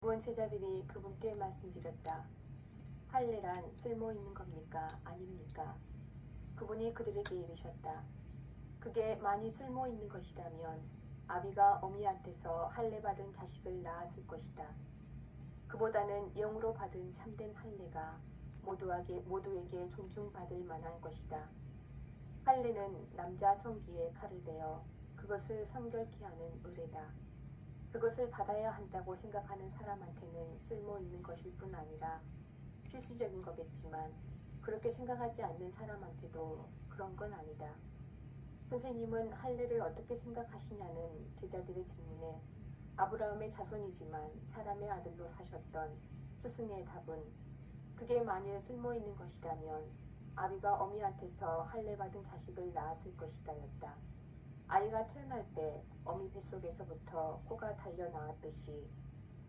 온 제자들이 그분께 말씀드렸다. 할례란 쓸모 있는 겁니까? 아닙니까? 그분이 그들에게 이르셨다. 그게 많이 쓸모 있는 것이라면 아비가 어미한테서 할례 받은 자식을 낳았을 것이다. 그보다는 영으로 받은 참된 할례가 모두에게 존중받을 만한 것이다. 할례는 남자 성기에 칼을 대어 그것을 성결케 하는 의례다. 그것을 받아야 한다고 생각하는 사람한테는 쓸모 있는 것일 뿐 아니라 필수적인 거겠지만 그렇게 생각하지 않는 사람한테도 그런 건 아니다. 선생님은 할례를 어떻게 생각하시냐는 제자들의 질문에 아브라함의 자손이지만 사람의 아들로 사셨던 스승의 답은 그게 만일 쓸모 있는 것이라면 아비가 어미한테서 할례 받은 자식을 낳았을 것이다였다. 아이가 태어날 때 어미 뱃속에서부터 코가 달려 나왔듯이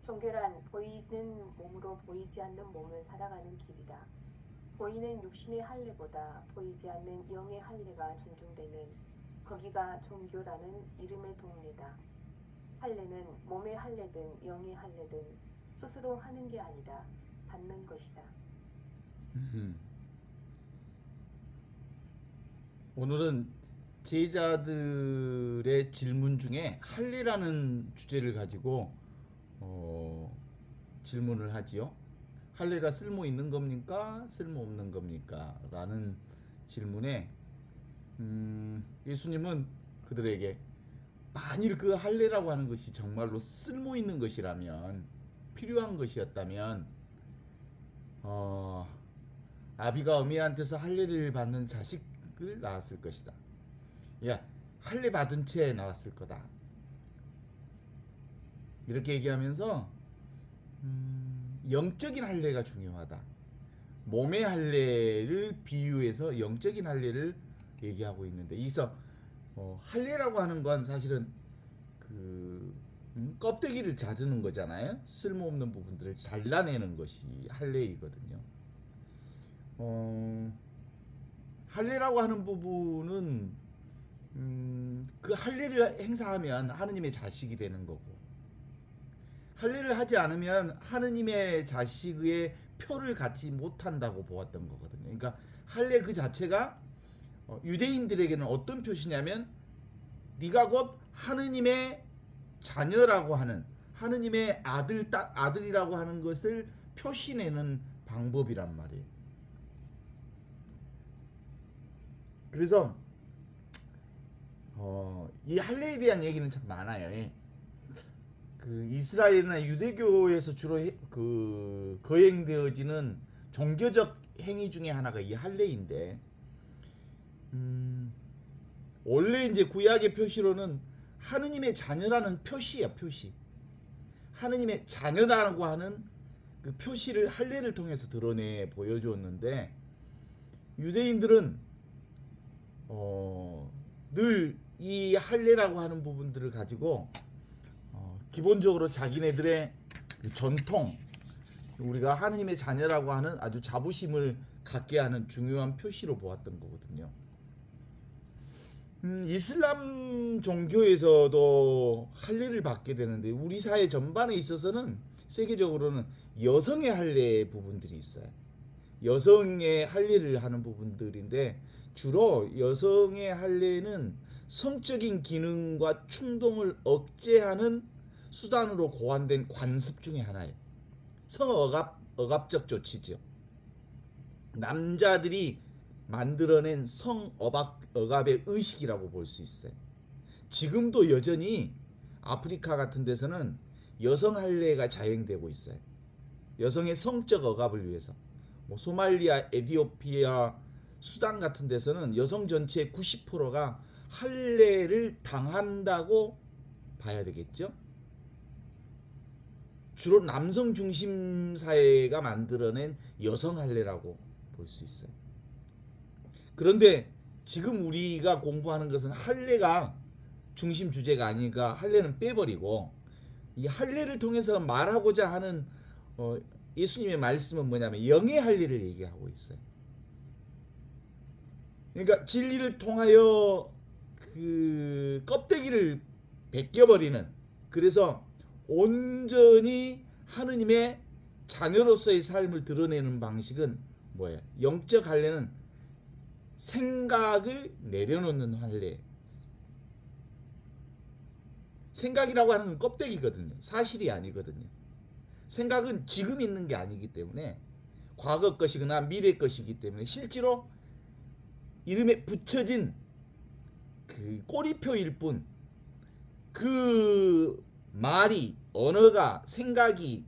종교란 보이는 몸으로 보이지 않는 몸을 살아가는 길이다. 보이는 육신의 할례보다 보이지 않는 영의 할례가 존중되는 거기가 종교라는 이름의 동네다. 할례는 몸의 할례든 영의 할례든 스스로 하는 게 아니라 받는 것이다. 오늘은 제자들의 질문 중에 할례라는 주제를 가지고 질문을 하지요. 할례가 쓸모 있는 겁니까? 쓸모 없는 겁니까? 라는 질문에 예수님은 그들에게 만일 그 할례라고 하는 것이 정말로 쓸모 있는 것이라면, 필요한 것이었다면 아비가 어미한테서 할례를 받는 자식을 낳았을 것이다. 야, 할례 받은 채 나왔을 거다. 이렇게 얘기하면서 영적인 할례가 중요하다. 몸의 할례를 비유해서 영적인 할례를 얘기하고 있는데, 여기서 할례라고 하는 건 사실은 껍데기를 자르는 거잖아요. 쓸모없는 부분들을 잘라내는 것이 할례이거든요. 할례라고 하는 부분은 그 할례를 행사하면 하느님의 자식이 되는 거고, 할례를 하지 않으면 하느님의 자식의 표를 갖지 못한다고 보았던 거거든요. 그러니까 할례 그 자체가 유대인들에게는 어떤 표시냐면 네가 곧 하느님의 자녀라고 하는, 하느님의 아들이라고 하는 것을 표시내는 방법이란 말이에요. 그래서 이 할례에 대한 얘기는 참 많아요. 그 이스라엘이나 유대교에서 주로 거행되어지는 종교적 행위 중에 하나가 이 할례인데, 원래 이제 구약의 표시로는 하느님의 자녀라는 표시야, 표시. 하느님의 자녀라고 하는 그 표시를 할례를 통해서 드러내 보여주었는데, 유대인들은 늘 이 할례라고 하는 부분들을 가지고 기본적으로 자기네들의 전통, 우리가 하느님의 자녀라고 하는 아주 자부심을 갖게 하는 중요한 표시로 보았던 거거든요. 이슬람 종교에서도 할례를 받게 되는데, 우리 사회 전반에 있어서는 세계적으로는 여성의 할례 부분들이 있어요. 여성의 할례를 하는 부분들인데, 주로 여성의 할례는 성적인 기능과 충동을 억제하는 수단으로 고안된 관습 중에 하나예요. 억압적 조치죠. 남자들이 만들어낸 억압의 의식이라고 볼 수 있어요. 지금도 여전히 아프리카 같은 데서는 여성 할례가 자행되고 있어요. 여성의 성적 억압을 위해서. 소말리아, 에티오피아, 수단 같은 데서는 여성 전체의 90%가 할례를 당한다고 봐야 되겠죠. 주로 남성 중심 사회가 만들어낸 여성 할례라고 볼 수 있어요. 그런데 지금 우리가 공부하는 것은 할례가 중심 주제가 아니니까 할례는 빼버리고, 이 할례를 통해서 말하고자 하는 예수님의 말씀은 뭐냐면 영의 할례를 얘기하고 있어요. 그러니까 진리를 통하여 그 껍데기를 벗겨버리는, 그래서 온전히 하느님의 자녀로서의 삶을 드러내는 방식은 뭐예요? 영적 할례는 생각을 내려놓는 할례. 생각이라고 하는 건 껍데기거든요. 사실이 아니거든요. 생각은 지금 있는 게 아니기 때문에 과거 것이거나 미래 것이기 때문에 실제로 이름에 붙여진 그 꼬리표일 뿐 그 말이 언어가 생각이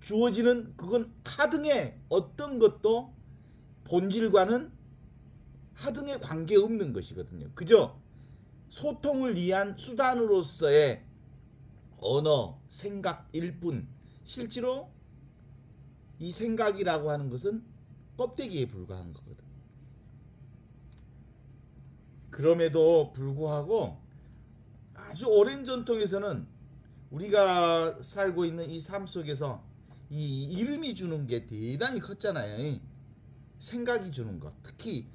주어지는 그건 하등의 어떤 것도 본질과는 하등의 관계없는 것이거든요. 그저 소통을 위한 수단으로서의 언어, 생각일 뿐 실제로 이 생각이라고 하는 것은 껍데기에 불과한 거거든. 그럼에도 불구하고 아주 오랜 전통에서는 우리가 살고 있는 이 삶 속에서 이 이름이 주는 게 대단히 컸잖아요. 생각이 주는 것. 특히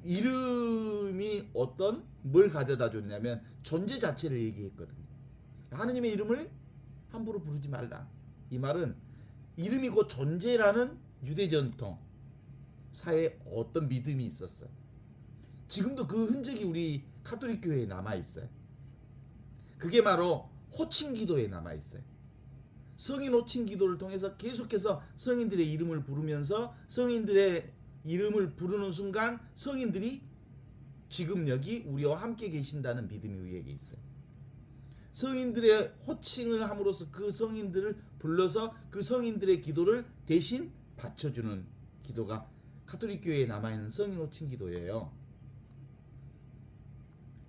이름이 어떤 뭘 가져다 줬냐면 존재 자체를 얘기했거든요. 하느님의 이름을 함부로 부르지 말라. 이 말은 이름이 곧 존재라는 유대 전통 사회에 어떤 믿음이 있었어요. 지금도 그 흔적이 우리 카톨릭 교회에 남아 있어요. 그게 바로 호칭 기도에 남아 있어요. 성인 호칭 기도를 통해서 계속해서 성인들의 이름을 부르면서 성인들의 이름을 부르는 순간 성인들이 지금 여기 우리와 함께 계신다는 믿음이 우리에게 있어요. 성인들의 호칭을 함으로써 그 성인들을 불러서 그 성인들의 기도를 대신 받쳐주는 기도가 카톨릭 교회에 남아있는 성인 호칭 기도예요.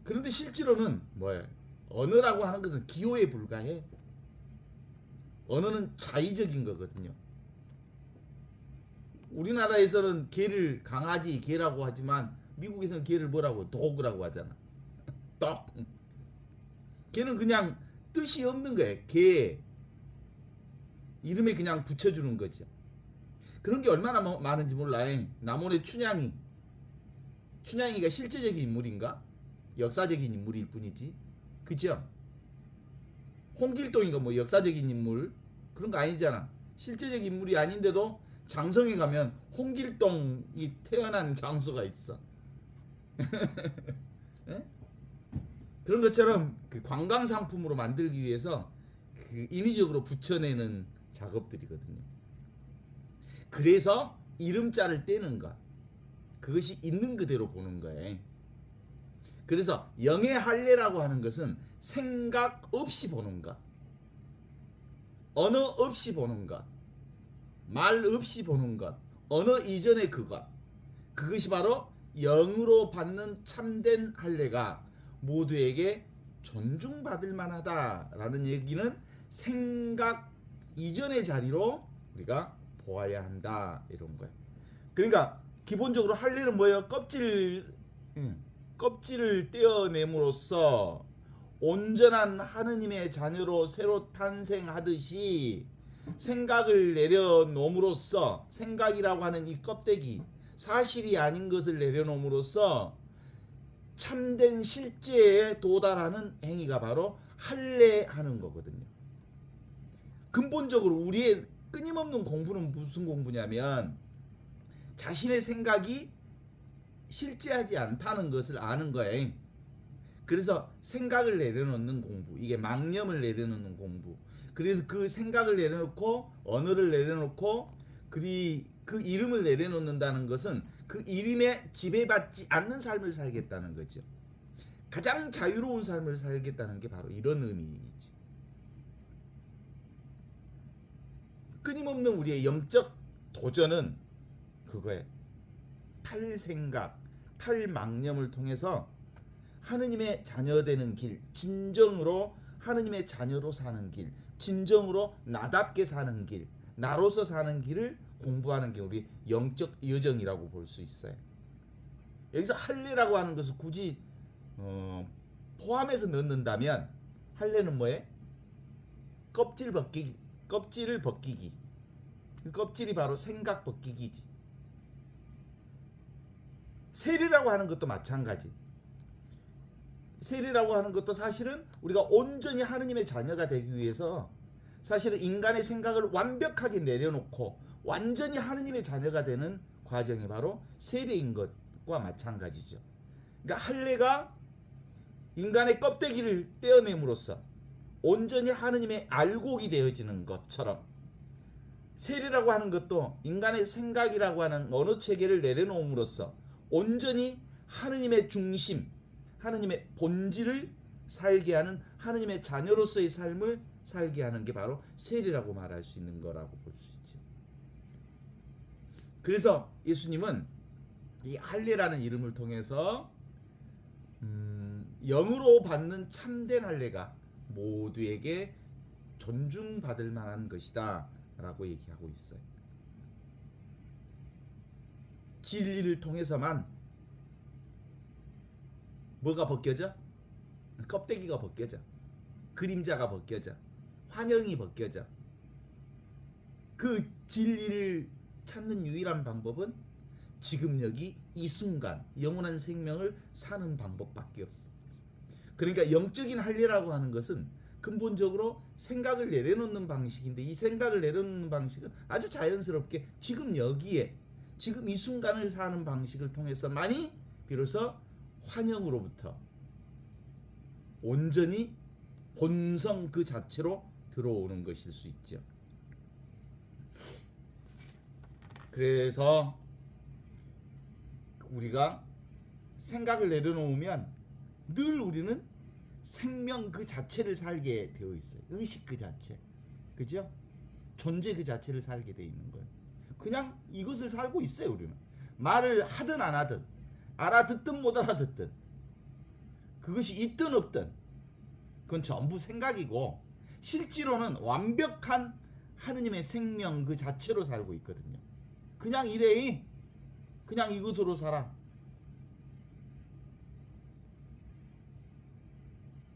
그런데 실제로는 뭐예요? 언어라고 하는 것은 기호에 불과해. 언어는 자의적인 거거든요. 우리나라에서는 개를 강아지 개라고 하지만 미국에서는 개를 뭐라고 도그라고 하잖아. 떡. 개는 그냥 뜻이 없는 거예요. 개 이름에 그냥 붙여주는 거죠. 그런 게 얼마나 많은지 몰라요. 남원의 춘향이가 실제적인 인물인가? 역사적인 인물일 뿐이지. 그죠? 홍길동이가 뭐 역사적인 인물 그런 거 아니잖아. 실제적인 인물이 아닌데도 장성에 가면 홍길동이 태어난 장소가 있어. 네? 그런 것처럼 그 관광 상품으로 만들기 위해서 그 인위적으로 붙여내는 작업들이거든요. 그래서 이름자를 떼는 것, 그것이 있는 그대로 보는 거예요. 그래서 영의 할례라고 하는 것은 생각 없이 보는 것, 언어 없이 보는 것, 말 없이 보는 것, 언어 이전의 그것, 그것이 바로 영으로 받는 참된 할례가 모두에게 존중받을 만하다라는 얘기는 생각 이전의 자리로 우리가 보아야 한다 이런 거예요. 그러니까 기본적으로 할례는 뭐예요? 껍질을 떼어냄으로써 온전한 하느님의 자녀로 새로 탄생하듯이 생각을 내려놓음으로써 생각이라고 하는 이 껍데기 사실이 아닌 것을 내려놓음으로써 참된 실제에 도달하는 행위가 바로 할례하는 거거든요. 근본적으로 우리의 끊임없는 공부는 무슨 공부냐면 자신의 생각이 실제하지 않다는 것을 아는 거예요. 그래서 생각을 내려놓는 공부, 이게 망념을 내려놓는 공부. 그래서 그 생각을 내려놓고 언어를 내려놓고 그 이름을 내려놓는다는 것은 그 이름에 지배받지 않는 삶을 살겠다는 거죠. 가장 자유로운 삶을 살겠다는 게 바로 이런 의미이지. 끊임없는 우리의 영적 도전은 그거예요. 탈생각, 탈망념을 통해서 하느님의 자녀 되는 길, 진정으로 하느님의 자녀로 사는 길, 진정으로 나답게 사는 길, 나로서 사는 길을 공부하는 게 우리 영적 여정이라고 볼 수 있어요. 여기서 할례라고 하는 것을 굳이 포함해서 넣는다면 할례는 뭐예요? 껍질을 벗기기. 그 껍질이 바로 생각 벗기기지. 세례라고 하는 것도 마찬가지. 세례라고 하는 것도 사실은 우리가 온전히 하느님의 자녀가 되기 위해서 사실은 인간의 생각을 완벽하게 내려놓고 완전히 하느님의 자녀가 되는 과정이 바로 세례인 것과 마찬가지죠. 그러니까 할례가 인간의 껍데기를 떼어냄으로써 온전히 하느님의 알곡이 되어지는 것처럼 세례라고 하는 것도 인간의 생각이라고 하는 언어 체계를 내려놓음으로써 온전히 하느님의 중심, 하느님의 본질을 살게 하는 하느님의 자녀로서의 삶을 살게 하는 게 바로 세례라고 말할 수 있는 거라고 볼 수 있죠. 그래서 예수님은 이 할례라는 이름을 통해서 영으로 받는 참된 할례가 모두에게 존중받을 만한 것이다 라고 얘기하고 있어요. 진리를 통해서만 뭐가 벗겨져? 껍데기가 벗겨져. 그림자가 벗겨져. 환영이 벗겨져. 그 진리를 찾는 유일한 방법은 지금 여기 이 순간 영원한 생명을 사는 방법밖에 없어. 그러니까 영적인 할례라고 하는 것은 근본적으로 생각을 내려놓는 방식인데 이 생각을 내려놓는 방식은 아주 자연스럽게 지금 여기에 지금 이 순간을 사는 방식을 통해서만이 비로소 환영으로부터 온전히 본성 그 자체로 들어오는 것일 수 있죠. 그래서 우리가 생각을 내려놓으면 늘 우리는 생명 그 자체를 살게 되어 있어요. 의식 그 자체. 그죠? 존재 그 자체를 살게 되어 있는 거예요. 그냥 이것을 살고 있어요, 우리는. 말을 하든 안 하든, 알아듣든 못 알아듣든, 그것이 있든 없든, 그건 전부 생각이고, 실제로는 완벽한 하느님의 생명 그 자체로 살고 있거든요. 그냥 이래. 그냥 이것으로 살아.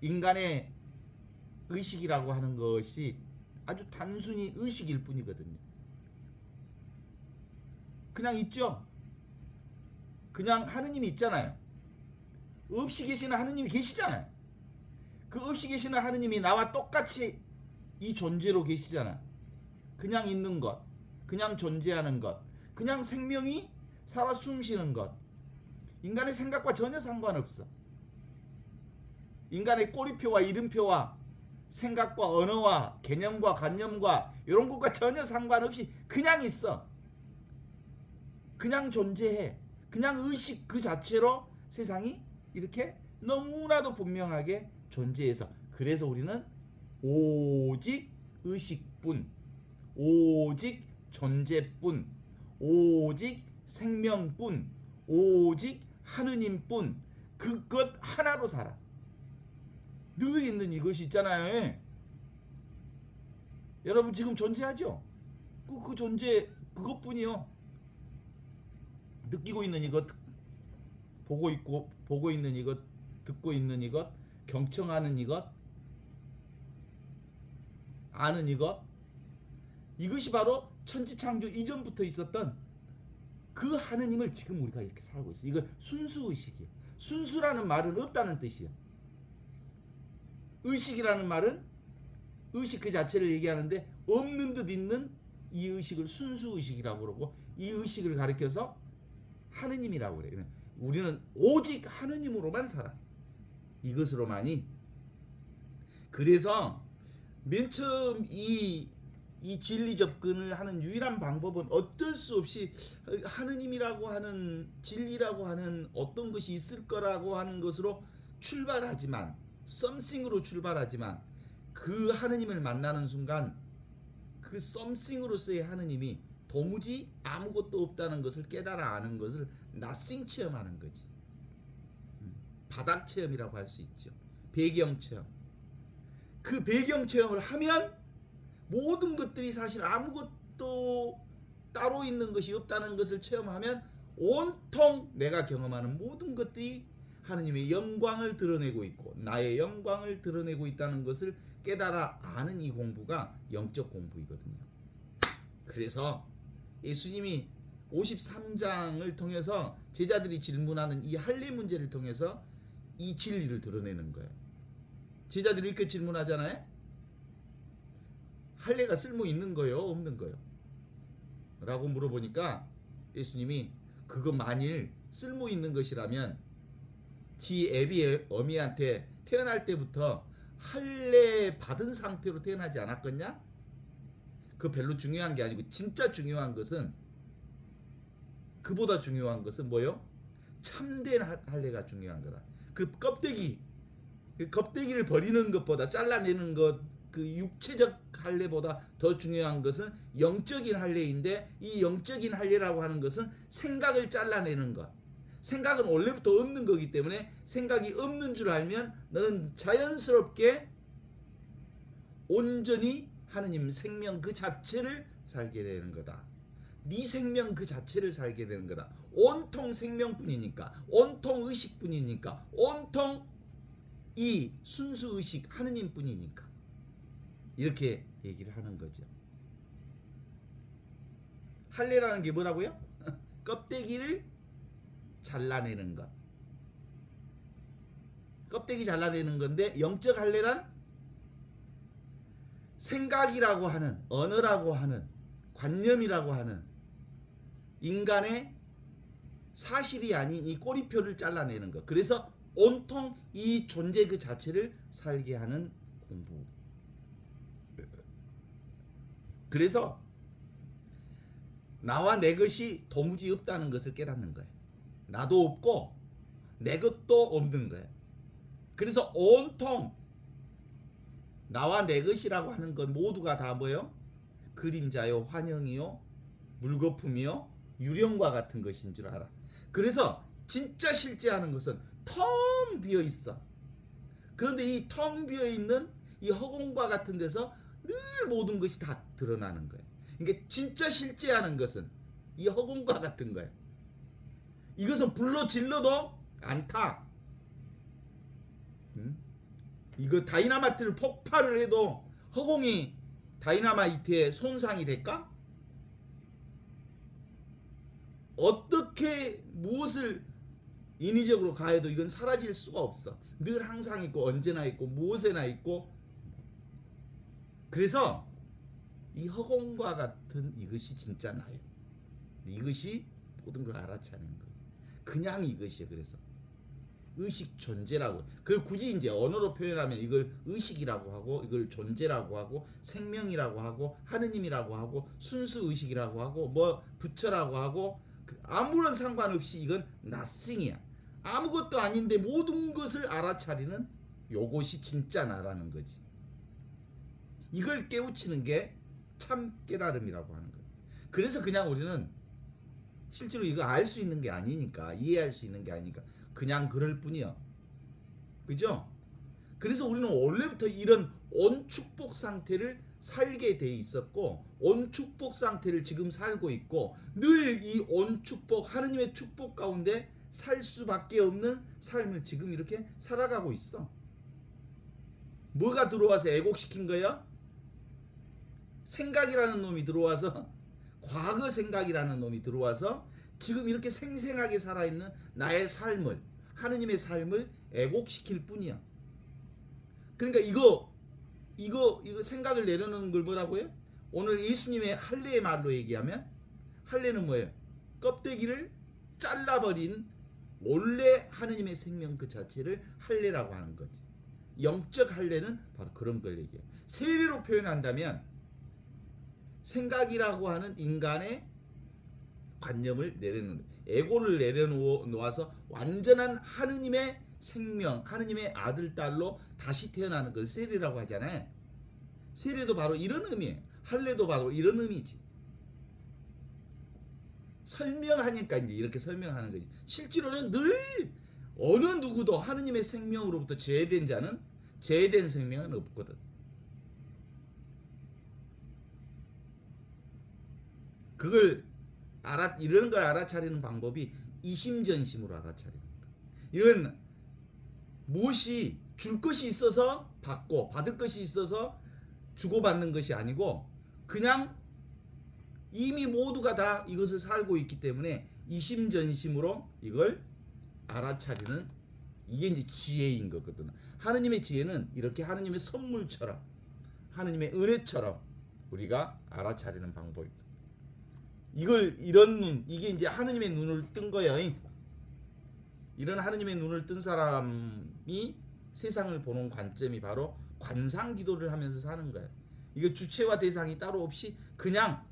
인간의 의식이라고 하는 것이 아주 단순히 의식일 뿐이거든요. 그냥 있죠. 그냥 하느님이 있잖아요. 없이 계시는 하느님이 계시잖아요. 그 없이 계시는 하느님이 나와 똑같이 이 존재로 계시잖아요. 그냥 있는 것, 그냥 존재하는 것, 그냥 생명이 살아 숨쉬는 것. 인간의 생각과 전혀 상관없어. 인간의 꼬리표와 이름표와 생각과 언어와 개념과 관념과 이런 것과 전혀 상관없이 그냥 있어. 그냥 존재해. 그냥 의식 그 자체로 세상이 이렇게 너무나도 분명하게 존재해서 그래서 우리는 오직 의식뿐, 오직 존재뿐, 오직 생명뿐, 오직 하느님뿐 그것 하나로 살아. 늘 있는 이것이 있잖아요. 여러분 지금 존재하죠? 그 존재 그것뿐이요. 느끼고 있는 이것, 보고 있는 이것, 듣고 있는 이것, 경청하는 이것, 아는 이것, 이것이 바로 천지창조 이전부터 있었던 그 하느님을 지금 우리가 이렇게 살고 있어. 이거 순수의식이에요. 순수라는 말은 없다는 뜻이에요. 의식이라는 말은 의식 그 자체를 얘기하는데 없는 듯 있는 이 의식을 순수의식이라고 그러고 이 의식을 가리켜서 하느님이라고 그래요. 우리는 오직 하느님으로만 살아. 이것으로만이. 그래서 맨 처음 이 진리 접근을 하는 유일한 방법은 어쩔 수 없이 하느님이라고 하는 진리라고 하는 어떤 것이 있을 거라고 하는 것으로 출발하지만 썸씽으로 출발하지만 그 하느님을 만나는 순간 그 썸씽으로서의 하느님이 도무지 아무것도 없다는 것을 깨달아 아는 것을 nothing 체험하는 거지. 바닥 체험이라고 할 수 있죠. 배경 체험. 그 배경 체험을 하면 모든 것들이 사실 아무것도 따로 있는 것이 없다는 것을 체험하면 온통 내가 경험하는 모든 것들이 하느님의 영광을 드러내고 있고 나의 영광을 드러내고 있다는 것을 깨달아 아는 이 공부가 영적 공부이거든요. 그래서 예수님이 53장을 통해서 제자들이 질문하는 이 할례 문제를 통해서 이 진리를 드러내는 거예요. 제자들이 이렇게 질문하잖아요. 할례가 쓸모 있는 거요, 없는 거요? 라고 물어보니까 예수님이 그거 만일 쓸모 있는 것이라면 지 애비 어미한테 태어날 때부터 할례 받은 상태로 태어나지 않았겠냐? 그 별로 중요한 게 아니고 진짜 중요한 것은 그보다 중요한 것은 뭐요? 참된 할례가 중요한 거다. 그 껍데기를 버리는 것보다 잘라내는 것, 그 육체적 할례보다 더 중요한 것은 영적인 할례인데 이 영적인 할례라고 하는 것은 생각을 잘라내는 것. 생각은 원래부터 없는 거기 때문에 생각이 없는 줄 알면 너는 자연스럽게 온전히 하느님 생명 그 자체를 살게 되는 거다. 네 생명 그 자체를 살게 되는 거다. 온통 생명뿐이니까, 온통 의식뿐이니까, 온통 이 순수 의식 하느님뿐이니까 이렇게 얘기를 하는 거죠. 할례라는 게 뭐라고요? 껍데기를 잘라내는 것. 껍데기 잘라내는 건데 영적 할례란 생각이라고 하는, 언어라고 하는, 관념이라고 하는 인간의 사실이 아닌 이 꼬리표를 잘라내는 것. 그래서 온통 이 존재 그 자체를 살게 하는 공부. 그래서 나와 내 것이 도무지 없다는 것을 깨닫는 거예요. 나도 없고 내 것도 없는 거예요. 그래서 온통 나와 내 것이라고 하는 것 모두가 다 뭐요? 그림자요, 환영이요, 물거품이요, 유령과 같은 것인 줄 알아. 그래서 진짜 실제하는 것은 텅 비어 있어. 그런데 이 텅 비어 있는 이 허공과 같은 데서 늘 모든 것이 다 드러나는 거예요. 그러니까 진짜 실제하는 것은 이 허공과 같은 거예요. 이것은 불로 질러도 안 타. 이거 다이나마이트를 폭발을 해도 허공이 다이나마이트에 손상이 될까? 어떻게 무엇을 인위적으로 가해도 이건 사라질 수가 없어. 늘 항상 있고 언제나 있고 무엇에나 있고. 그래서 이 허공과 같은 이것이 진짜 나예요. 이것이 모든 걸 알아차리는 거예요. 그냥 이것이에요. 그래서 의식 존재라고. 그걸 굳이 이제 언어로 표현하면 이걸 의식이라고 하고, 이걸 존재라고 하고, 생명이라고 하고, 하느님이라고 하고, 순수 의식이라고 하고, 뭐 부처라고 하고, 아무런 상관없이 이건 nothing이야. 아무것도 아닌데 모든 것을 알아차리는 요것이 진짜 나라는 거지. 이걸 깨우치는 게 참 깨달음이라고 하는 거예요. 그래서 그냥 우리는 실제로 이거 알 수 있는 게 아니니까, 이해할 수 있는 게 아니니까 그냥 그럴 뿐이야. 그죠? 그래서 우리는 원래부터 이런 온축복 상태를 살게 돼 있었고, 온축복 상태를 지금 살고 있고, 늘 이 온축복, 하느님의 축복 가운데 살 수밖에 없는 삶을 지금 이렇게 살아가고 있어. 뭐가 들어와서 애곡시킨 거야? 생각이라는 놈이 들어와서, 과거 생각이라는 놈이 들어와서 지금 이렇게 생생하게 살아있는 나의 삶을, 하느님의 삶을 애곡시킬 뿐이야. 그러니까 이거 생각을 내려놓는 걸 뭐라고요? 오늘 예수님의 할례의 말로 얘기하면 할례는 뭐예요? 껍데기를 잘라버린 원래 하느님의 생명 그 자체를 할례라고 하는 거지. 영적 할례는 바로 그런 걸 얘기해요. 세례로 표현한다면 생각이라고 하는 인간의 관념을 내려놓는, 에고를 내려놓아서 완전한 하느님의 생명, 하느님의 아들, 딸로 다시 태어나는 걸 세례라고 하잖아요. 세례도 바로 이런 의미예요. 할례도 바로 이런 의미지. 설명하니까 이제 이렇게 설명하는 거지. 실제로는 늘 어느 누구도 하느님의 생명으로부터 제외된 자는, 제외된 생명은 없거든. 그걸 이런 걸 알아차리는 방법이 이심전심으로 알아차리는 거야. 이런 무엇이 줄 것이 있어서 받고, 받을 것이 있어서 주고받는 것이 아니고, 그냥 이미 모두가 다 이것을 살고 있기 때문에 이심전심으로 이걸 알아차리는 이게 이제 지혜인 거거든. 하느님의 지혜는 이렇게 하느님의 선물처럼, 하느님의 은혜처럼 우리가 알아차리는 방법이다. 이런 눈, 이게 이제 하느님의 눈을 뜬 거예요. 이런 하느님의 눈을 뜬 사람이 세상을 보는 관점이 바로 관상기도를 하면서 사는 거예요. 이거 주체와 대상이 따로 없이 그냥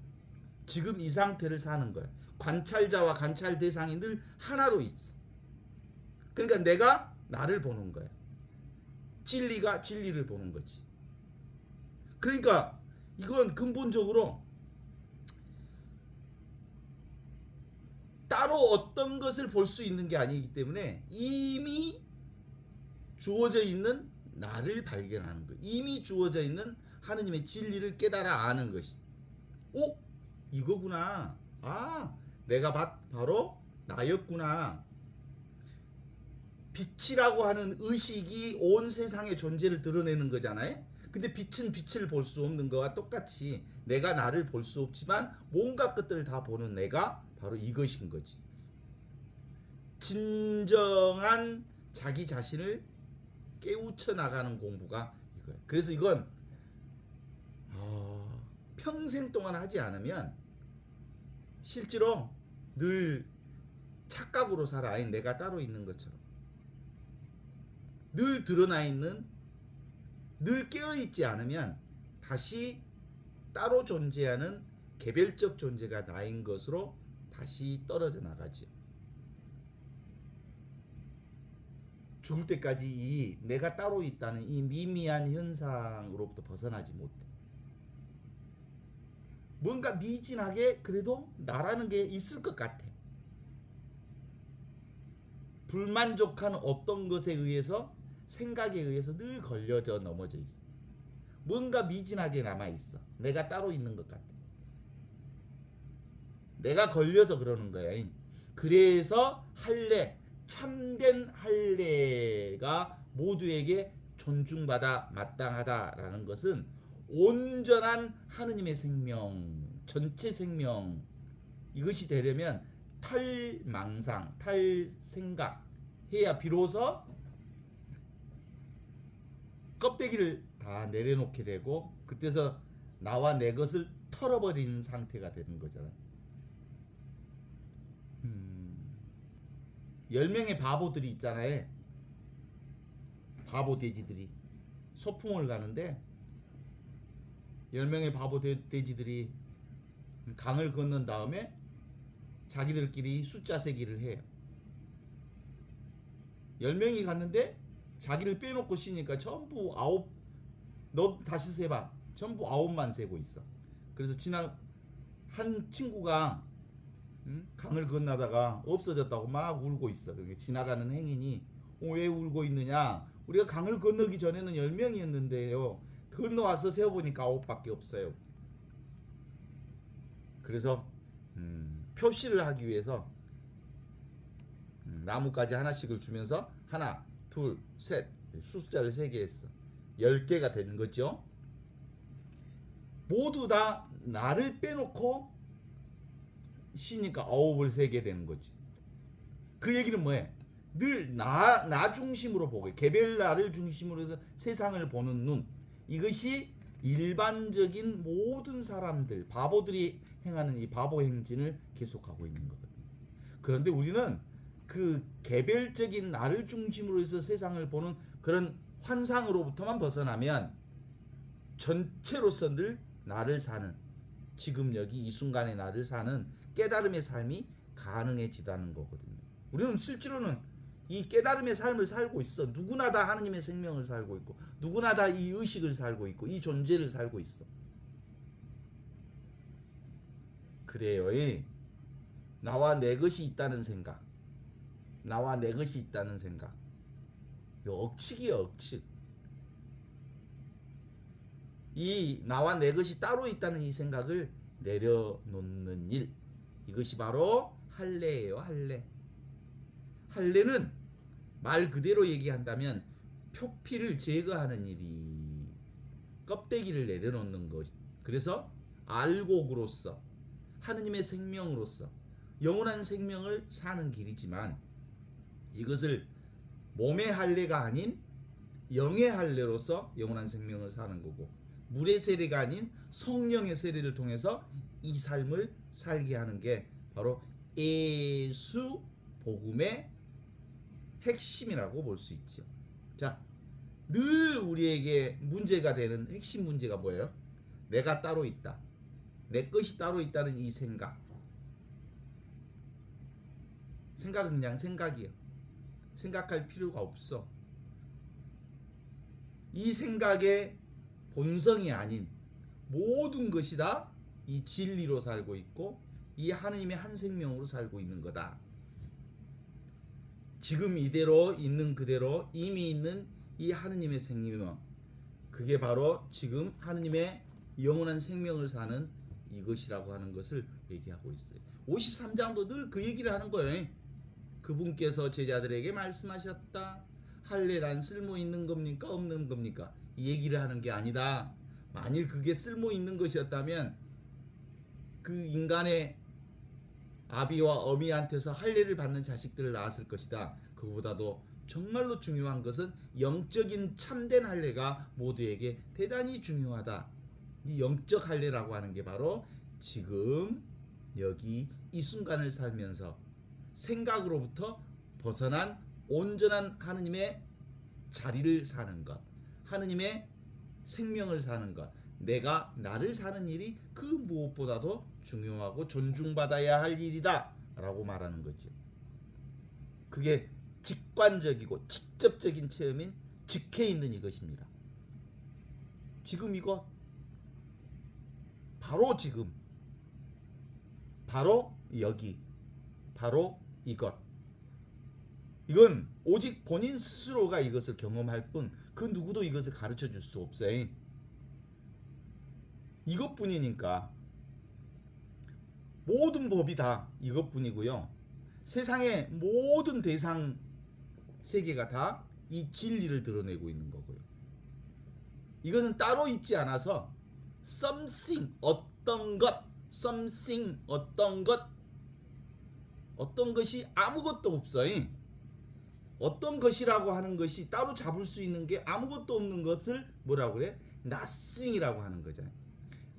지금 이 상태를 사는 거예요. 관찰자와 관찰 대상이 늘 하나로 있어. 그러니까 내가 나를 보는 거야. 진리가 진리를 보는 거지. 그러니까 이건 근본적으로 따로 어떤 것을 볼 수 있는 게 아니기 때문에 이미 주어져 있는 나를 발견하는 거. 이미 주어져 있는 하느님의 진리를 깨달아 아는 것이. 오, 이거구나. 아, 내가 바로 나였구나. 빛이라고 하는 의식이 온 세상의 존재를 드러내는 거잖아요. 근데 빛은 빛을 볼 수 없는 거와 똑같이 내가 나를 볼 수 없지만 뭔가 것들을 다 보는 내가 바로 이것인 거지. 진정한 자기 자신을 깨우쳐 나가는 공부가 이거예요. 그래서 이건 평생 동안 하지 않으면 실제로 늘 착각으로 살아. 내가 따로 있는 것처럼. 늘 드러나 있는, 늘 깨어있지 않으면 다시 따로 존재하는 개별적 존재가 나인 것으로 다시 떨어져 나가지. 죽을 때까지 이 내가 따로 있다는 이 미미한 현상으로부터 벗어나지 못해. 뭔가 미진하게 그래도 나라는 게 있을 것 같아. 불만족한 어떤 것에 의해서, 생각에 의해서 늘 걸려져 넘어져 있어. 뭔가 미진하게 남아있어. 내가 따로 있는 것 같아. 내가 걸려서 그러는 거야. 그래서 할례, 참된 할례가 모두에게 존중받아 마땅하다라는 것은 온전한 하느님의 생명, 전체 생명, 이것이 되려면 탈망상, 탈생각 해야 비로소 껍데기를 다 내려놓게 되고, 그때서 나와 내 것을 털어버리는 상태가 되는 거잖아. 10명의 바보들이 있잖아요. 바보 돼지들이 소풍을 가는데 10명의 바보 돼지들이 강을 건넌 다음에 자기들끼리 숫자 세기를 해요. 10명이 갔는데 자기를 빼놓고 쉬니까 전부 9, 너 다시 세봐. 전부 9만 세고 있어. 그래서 한 친구가 강을 건너다가 없어졌다고 막 울고 있어. 그게 지나가는 행인이 왜 울고 있느냐? 우리가 강을 건너기 전에는 10명이었는데요. 건너와서 세어보니까 9밖에 없어요. 그래서 표시를 하기 위해서 나뭇가지 하나씩을 주면서 하나, 둘, 셋 숫자를 세게 했어. 10개가 된 거죠. 모두 다 나를 빼놓고 쉬니까 9을 세게 되는 거지. 그 얘기는 뭐해? 늘 나 중심으로 보고, 개별 나를 중심으로 해서 세상을 보는 눈, 이것이 일반적인 모든 사람들, 바보들이 행하는 이 바보 행진을 계속하고 있는 거거든. 그런데 우리는 그 개별적인 나를 중심으로 해서 세상을 보는 그런 환상으로부터만 벗어나면 전체로서 늘 나를 사는, 지금 여기 이 순간의 나를 사는 깨달음의 삶이 가능해지다는 거거든요. 우리는 실제로는 이 깨달음의 삶을 살고 있어. 누구나 다 하느님의 생명을 살고 있고, 누구나 다 이 의식을 살고 있고, 이 존재를 살고 있어. 그래요. 나와 내 것이 있다는 생각, 나와 내 것이 있다는 생각, 억측이야, 억측. 이 나와 내 것이 따로 있다는 이 생각을 내려놓는 일, 이것이 바로 할례예요. 할례. 할례는 말 그대로 얘기한다면 표피를 제거하는 일이, 껍데기를 내려놓는 것. 그래서 알곡으로서, 하느님의 생명으로서 영원한 생명을 사는 길이지만, 이것을 몸의 할례가 아닌 영의 할례로서 영원한 생명을 사는 거고, 물의 세례가 아닌 성령의 세례를 통해서 이 삶을 살게 하는 게 바로 예수 복음의 핵심이라고 볼 수 있죠. 자, 늘 우리에게 문제가 되는 핵심 문제가 뭐예요? 내가 따로 있다, 내 것이 따로 있다는 이 생각. 생각은 그냥 생각이에요. 생각할 필요가 없어. 이 생각의 본성이 아닌 모든 것이 다 이 진리로 살고 있고 이 하느님의 한 생명으로 살고 있는 거다. 지금 이대로 있는 그대로 이미 있는 이 하느님의 생명, 그게 바로 지금 하느님의 영원한 생명을 사는 이것이라고 하는 것을 얘기하고 있어요. 53장도 늘 그 얘기를 하는 거예요. 그분께서 제자들에게 말씀하셨다. 할례란 쓸모 있는 겁니까 없는 겁니까? 이 얘기를 하는 게 아니다. 만일 그게 쓸모 있는 것이었다면 그 인간의 아비와 어미한테서 할례를 받는 자식들을 낳았을 것이다. 그보다도 정말로 중요한 것은 영적인 참된 할례가 모두에게 대단히 중요하다. 이 영적 할례라고 하는 게 바로 지금 여기 이 순간을 살면서 생각으로부터 벗어난 온전한 하느님의 자리를 사는 것, 하느님의 생명을 사는 것, 내가 나를 사는 일이 그 무엇보다도 중요하고 존중받아야 할 일이다 라고 말하는 거죠. 그게 직관적이고 직접적인 체험인 직해 있는 이것입니다. 지금 이거 바로 지금, 바로 여기, 바로 이것. 이건 오직 본인 스스로가 이것을 경험할 뿐 그 누구도 이것을 가르쳐 줄 수 없어요. 이것뿐이니까 모든 법이 다 이것뿐이고요. 세상의 모든 대상 세계가 다 이 진리를 드러내고 있는 거고요. 이것은 따로 있지 않아서 something 어떤 것, something 어떤 것, 어떤 것이 아무것도 없어요. 어떤 것이라고 하는 것이 따로 잡을 수 있는 게 아무것도 없는 것을 뭐라고 그래? nothing이라고 하는 거잖아요.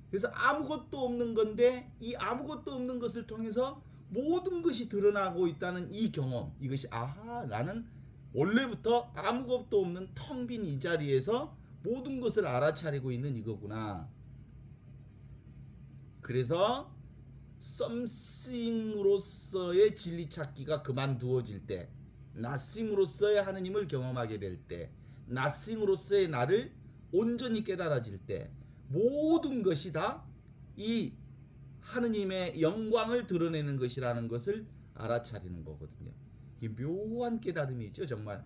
그래서 아무것도 없는 건데 이 아무것도 없는 것을 통해서 모든 것이 드러나고 있다는 이 경험, 이것이 아하, 나는 원래부터 아무것도 없는 텅 빈 이 자리에서 모든 것을 알아차리고 있는 이거구나. 그래서 something으로서의 진리 찾기가 그만두어질 때, nothing으로서의 하느님을 경험하게 될 때, nothing으로서의 나를 온전히 깨달아질 때 모든 것이 다 이 하느님의 영광을 드러내는 것이라는 것을 알아차리는 거거든요. 이 묘한 깨달음이죠. 정말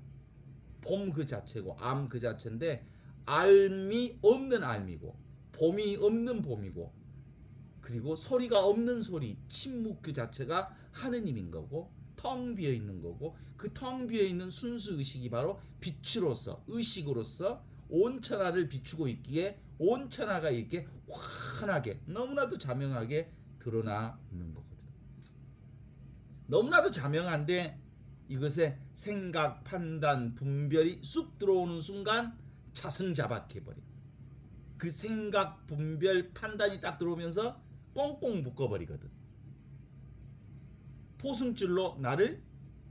봄 그 자체고 암 그 자체인데 알미 없는 알미고 봄이 없는 봄이고 그리고 소리가 없는 소리, 침묵 그 자체가 하느님인 거고 텅 비어 있는 거고 그 텅 비어 있는 순수 의식이 바로 빛으로서 의식으로서 온 천하를 비추고 있기에 온 천하가 이렇게 환하게 너무나도 자명하게 드러나 있는 거거든. 너무나도 자명한데 이것에 생각, 판단, 분별이 쑥 들어오는 순간 자승자박해버려. 그 생각, 분별, 판단이 딱 들어오면서 꽁꽁 묶어버리거든. 포승줄로 나를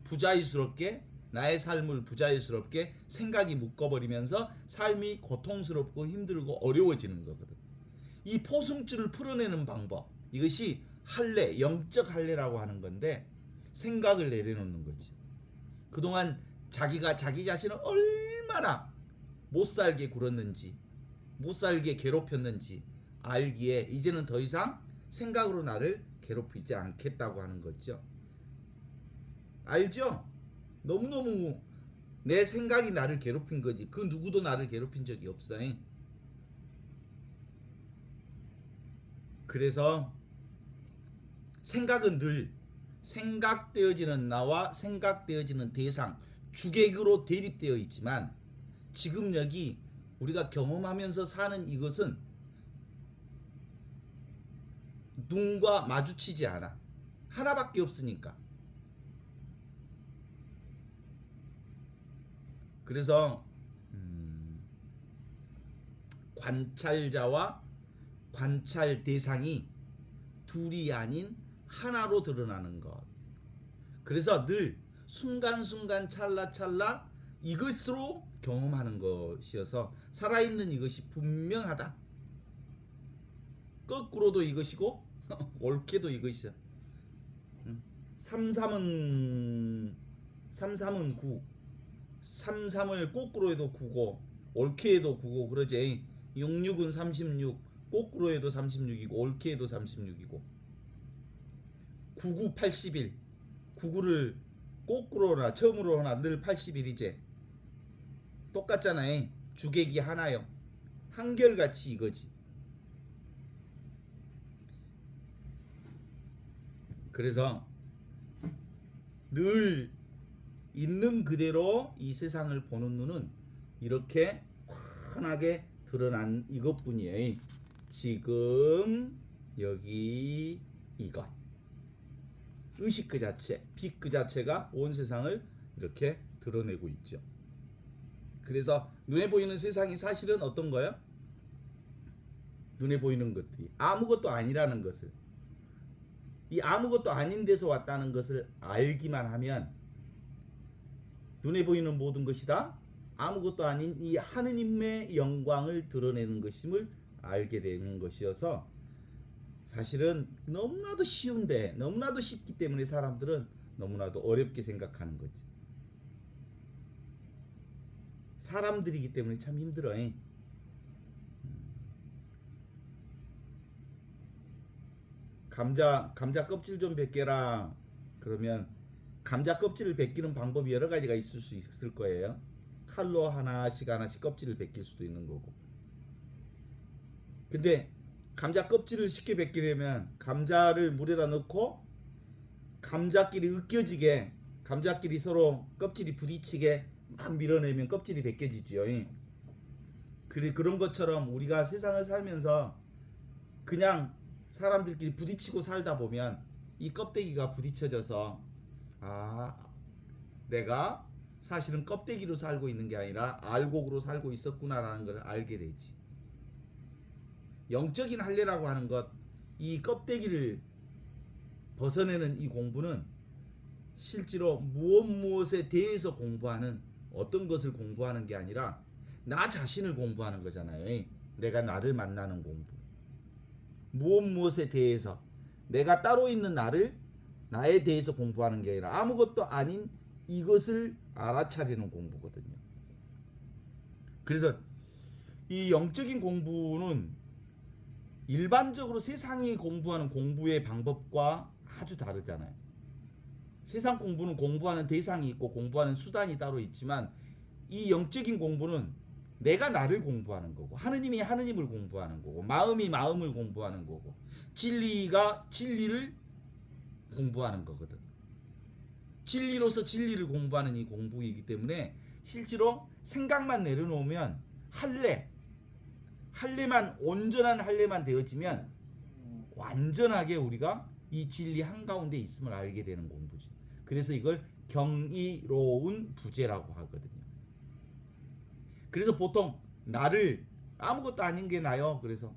부자유스럽게, 나의 삶을 부자유스럽게 생각이 묶어버리면서 삶이 고통스럽고 힘들고 어려워지는 거거든. 이 포승줄을 풀어내는 방법, 이것이 할례, 영적 할례라고 하는 건데 생각을 내려놓는 거지. 그동안 자기가 자기 자신을 얼마나 못살게 굴었는지, 못살게 괴롭혔는지 알기에 이제는 더 이상 생각으로 나를 괴롭히지 않겠다고 하는 거죠. 알죠? 너무너무 내 생각이 나를 괴롭힌 거지. 그 누구도 나를 괴롭힌 적이 없어요. 그래서 생각은 늘 생각되어지는 나와 생각되어지는 대상, 주객으로 대립되어 있지만 지금 여기 우리가 경험하면서 사는 이것은 눈과 마주치지 않아. 하나밖에 없으니까. 그래서 관찰자와 관찰 대상이 둘이 아닌 하나로 드러나는 것. 그래서 늘 순간순간 찰나찰나 이것으로 경험하는 것이어서 살아있는 이것이 분명하다. 거꾸로도 이것이고 옳게도 이것이야. 33은 9, 33을 거꾸로 해도 9고 옳게 해도 9고 그러지. 66은 36, 거꾸로 해도 36이고 옳게 해도 36이고 99, 81, 99를 거꾸로나 처음으로나 늘 81이지. 똑같잖아요. 주객이 하나요. 한결같이 이거지. 그래서 늘 있는 그대로 이 세상을 보는 눈은 이렇게 환하게 드러난 이것뿐이에요. 지금 여기 이것. 의식 그 자체, 빛 그 자체가 온 세상을 이렇게 드러내고 있죠. 그래서 눈에 보이는 세상이 사실은 어떤 거예요? 눈에 보이는 것들이 아무것도 아니라는 것을, 이 아무것도 아닌 데서 왔다는 것을 알기만 하면 눈에 보이는 모든 것이 다 아무것도 아닌 이 하느님의 영광을 드러내는 것임을 알게 되는 것이어서 사실은 너무나도 쉬운데 너무나도 쉽기 때문에 사람들은 너무나도 어렵게 생각하는 거지. 사람들이기 때문에 참 힘들어. 감자 껍질 좀 벗겨라. 그러면 감자 껍질을 벗기는 방법이 여러 가지가 있을 수 있을 거예요. 칼로 하나씩 껍질을 벗길 수도 있는 거고. 근데 감자 껍질을 쉽게 벗기려면 감자를 물에다 넣고 감자끼리 으깨지게, 감자끼리 서로 껍질이 부딪히게 막 밀어내면 껍질이 벗겨지지요. 그런 것처럼 우리가 세상을 살면서 그냥 사람들끼리 부딪히고 살다 보면 이 껍데기가 부딪혀져서 내가 사실은 껍데기로 살고 있는 게 아니라 알곡으로 살고 있었구나라는 걸 알게 되지. 영적인 할례라고 하는 것, 이 껍데기를 벗어내는 이 공부는 실제로 무엇에 대해서 공부하는, 어떤 것을 공부하는 게 아니라 나 자신을 공부하는 거잖아요. 내가 나를 만나는 공부. 무엇에 대해서, 내가 따로 있는 나에 대해서 공부하는 게 아니라 아무것도 아닌 이것을 알아차리는 공부거든요. 그래서 이 영적인 공부는 일반적으로 세상이 공부하는 공부의 방법과 아주 다르잖아요. 세상 공부는 공부하는 대상이 있고 공부하는 수단이 따로 있지만 이 영적인 공부는 내가 나를 공부하는 거고, 하느님이 하느님을 공부하는 거고, 마음이 마음을 공부하는 거고, 진리가 진리를 공부하는 거거든. 진리로서 진리를 공부하는 이 공부이기 때문에 실제로 생각만 내려놓으면 할례만, 온전한 할례만 되어지면 완전하게 우리가 이 진리 한가운데 있음을 알게 되는 공부지. 그래서 이걸 경이로운 부재라고 하거든요. 그래서 보통 나를 아무것도 아닌 게 나요. 그래서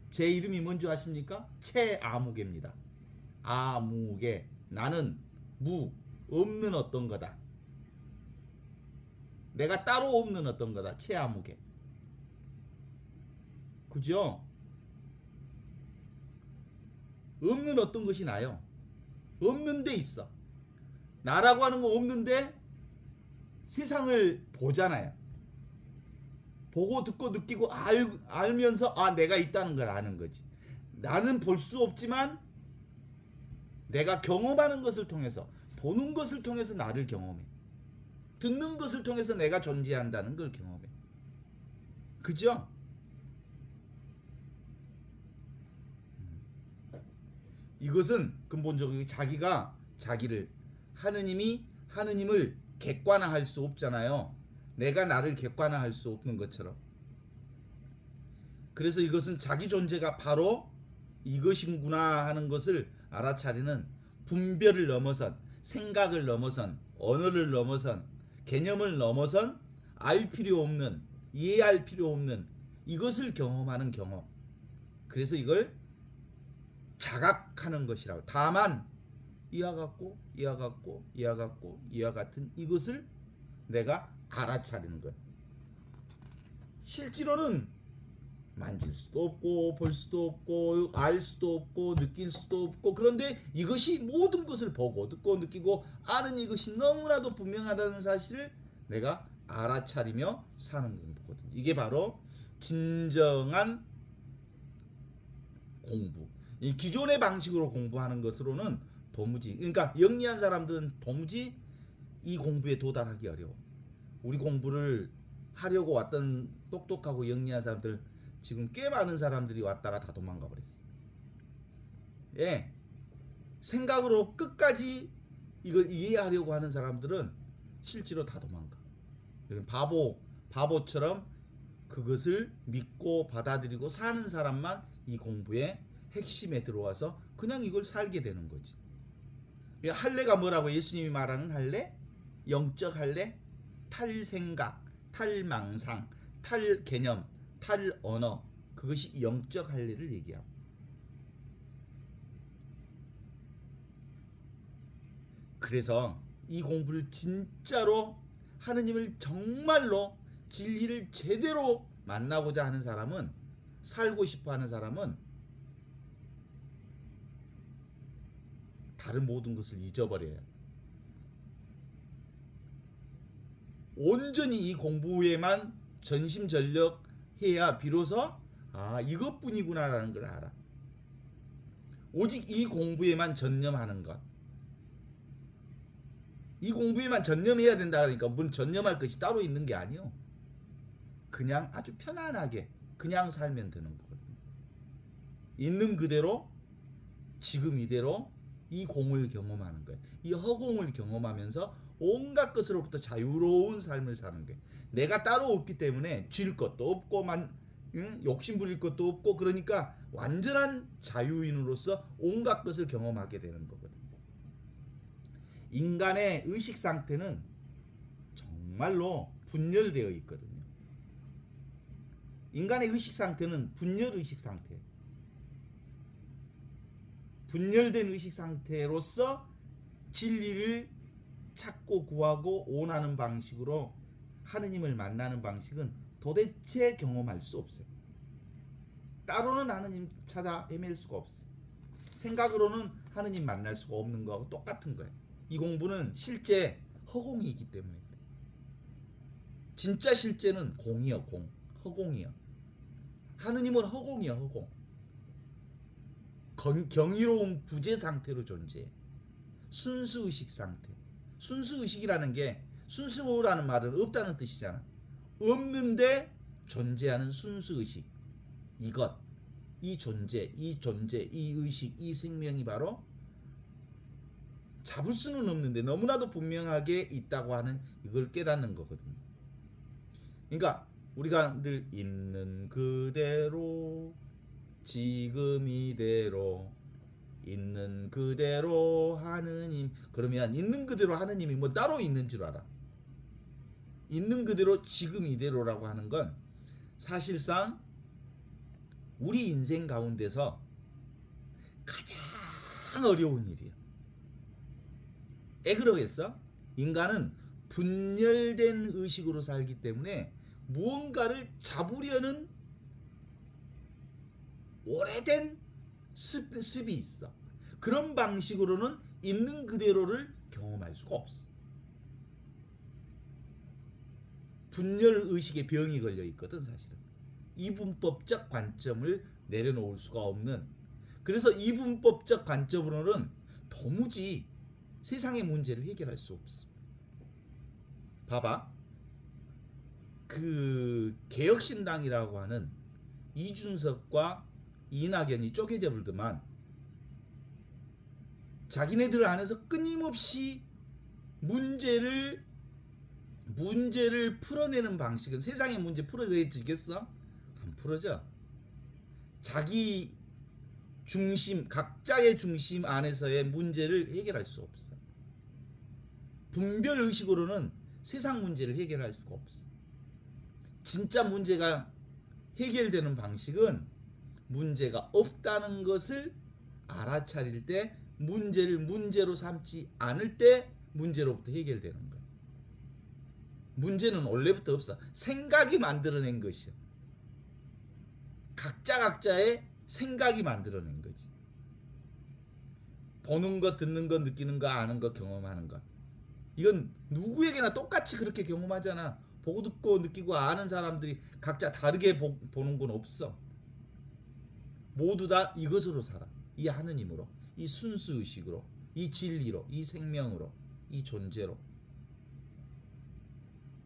제 이름이 뭔지 아십니까? 최아무개입니다. 아무개. 나는 없는 어떤 거다. 내가 따로 없는 어떤 거다. 최아무개. 그죠? 없는 어떤 것이 나요. 없는 데 있어. 나라고 하는 거 없는데 세상을 보잖아요. 보고 듣고 느끼고 알면서 내가 있다는 걸 아는 거지. 나는 볼 수 없지만 내가 경험하는 것을 통해서, 보는 것을 통해서 나를 경험해. 듣는 것을 통해서 내가 존재한다는 걸 경험해. 그죠? 이것은 근본적으로 자기가 자기를, 하느님을 객관화할 수 없잖아요. 내가 나를 객관화할 수 없는 것처럼. 그래서 이것은 자기 존재가 바로 이것이구나 하는 것을 알아차리는 분별을 넘어선, 생각을 넘어선, 언어를 넘어선 개념을 넘어선 알 필요 없는, 이해할 필요 없는 이것을 경험하는 경험. 그래서 이걸 자각하는 것이라고. 다만 이와 같고 이와 같고 이와 같고 이와 같은 이것을 내가 알아차리는 거야. 실제로는 만질 수도 없고 볼 수도 없고 알 수도 없고 느낄 수도 없고, 그런데 이것이 모든 것을 보고 듣고 느끼고 아는 이것이 너무나도 분명하다는 사실을 내가 알아차리며 사는 공부거든요. 이게 바로 진정한 공부. 이 기존의 방식으로 공부하는 것으로는 도무지, 그러니까 영리한 사람들은 도무지 이 공부에 도달하기 어려워. 우리 공부를 하려고 왔던 똑똑하고 영리한 사람들, 지금 꽤 많은 사람들이 왔다가 다 도망가 버렸어. 예, 생각으로 끝까지 이걸 이해하려고 하는 사람들은 실제로 다 도망가. 바보처럼 그것을 믿고 받아들이고 사는 사람만 이 공부의 핵심에 들어와서 그냥 이걸 살게 되는 거지. 할례가 뭐라고 예수님이 말하는 할례? 영적 할례? 탈생각, 탈망상, 탈개념, 탈언어, 그것이 영적 할례를 얘기하고. 그래서 이 공부를 진짜로 하느님을 정말로 진리를 제대로 만나고자 하는 사람은, 살고 싶어 하는 사람은 다른 모든 것을 잊어버려야, 온전히 이 공부에만 전심전력 해야 비로소 이것뿐이구나라는 걸 알아. 오직 이 공부에만 전념하는 것, 이 공부에만 전념해야 된다. 그러니까 뭘 전념할 것이 따로 있는 게 아니요. 그냥 아주 편안하게 그냥 살면 되는 거거든요. 있는 그대로 지금 이대로 이 공을 경험하는 거예요. 이 허공을 경험하면서 온갖 것으로부터 자유로운 삶을 사는 거예요. 내가 따로 없기 때문에 쥘 것도 없고 욕심 부릴 것도 없고, 그러니까 완전한 자유인으로서 온갖 것을 경험하게 되는 거거든요. 인간의 의식 상태는 정말로 분열되어 있거든요. 인간의 의식 상태는 분열 의식 상태. 분열된 의식 상태로서 진리를 찾고 구하고 원하는 방식으로 하느님을 만나는 방식은 도대체 경험할 수 없어요. 따로는 하느님 찾아 헤맬 수가 없어. 생각으로는 하느님 만날 수가 없는 거하고 똑같은 거예요. 이 공부는 실제 허공이기 때문에. 진짜 실제는 공이요, 공. 허공이요. 하느님은 허공이요, 허공. 경이로운 부재 상태로 존재해. 순수의식 상태. 순수의식이라는 게, 순수라는 말은 없다는 뜻이잖아. 없는데 존재하는 순수의식. 이것, 이 존재, 이 의식, 이 생명이 바로 잡을 수는 없는데 너무나도 분명하게 있다고 하는 이걸 깨닫는 거거든요. 그러니까 우리가 늘 있는 그대로, 지금 이대로, 있는 그대로 하느님. 그러면 있는 그대로 하느님이 뭐 따로 있는 줄 알아. 있는 그대로 지금 이대로라고 하는 건 사실상 우리 인생 가운데서 가장 어려운 일이야. 왜 그러겠어? 인간은 분열된 의식으로 살기 때문에 무언가를 잡으려는 오래된 습이 있어. 그런 방식으로는 있는 그대로를 경험할 수가 없어. 분열 의식에 병이 걸려 있거든, 사실은. 이분법적 관점을 내려놓을 수가 없는. 그래서 이분법적 관점으로는 도무지 세상의 문제를 해결할 수 없어. 봐봐. 그 개혁신당이라고 하는 이준석과 이낙연이 쪼개져 불더만 자기네들 안에서 끊임없이 문제를 풀어내는 방식은, 세상의 문제 풀어내지겠어? 안 풀어져. 자기 중심, 각자의 중심 안에서의 문제를 해결할 수 없어. 분별의식으로는 세상 문제를 해결할 수가 없어. 진짜 문제가 해결되는 방식은 문제가 없다는 것을 알아차릴 때, 문제를 문제로 삼지 않을 때 문제로부터 해결되는 거야. 문제는 원래부터 없어. 생각이 만들어낸 것이야. 각자의 생각이 만들어낸 거지. 보는 것, 듣는 것, 느끼는 것, 아는 것, 경험하는 것. 이건 누구에게나 똑같이 그렇게 경험하잖아. 보고 듣고 느끼고 아는 사람들이 각자 다르게 보는 건 없어. 모두 다 이것으로 살아. 이 하느님으로, 이 순수의식으로, 이 진리로, 이 생명으로, 이 존재로.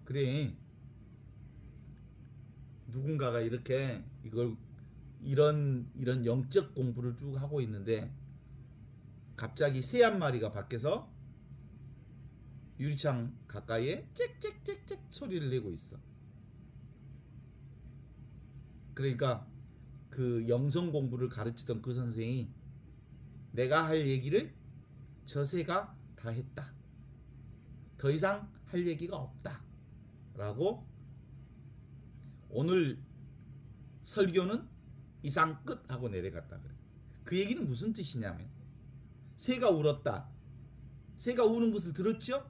그래, 누군가가 이렇게 이런 영적 공부를 쭉 하고 있는데 갑자기 새 한 마리가 밖에서 유리창 가까이에 짹짹짹짹 소리를 내고 있어. 그러니까 그 영성 공부를 가르치던 그 선생이 내가 할 얘기를 저 새가 다 했다. 더 이상 할 얘기가 없다. 라고 오늘 설교는 이상 끝 하고 내려갔다 그래. 그 얘기는 무슨 뜻이냐면 새가 울었다. 새가 우는 것을 들었죠?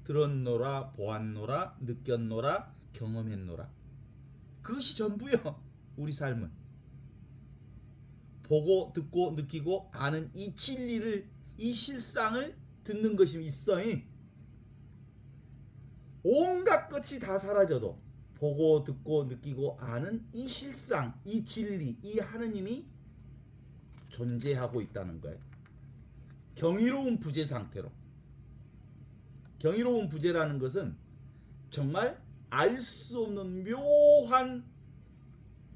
들었노라, 보았노라, 느꼈노라, 경험했노라. 그것이 전부요. 우리 삶은. 보고 듣고 느끼고 아는 이 진리를, 이 실상을 듣는 것이 있어. 온갖 것이 다 사라져도 보고 듣고 느끼고 아는 이 실상, 이 진리, 이 하느님이 존재하고 있다는 거예요. 경이로운 부재 상태로. 경이로운 부재라는 것은 정말 알 수 없는 묘한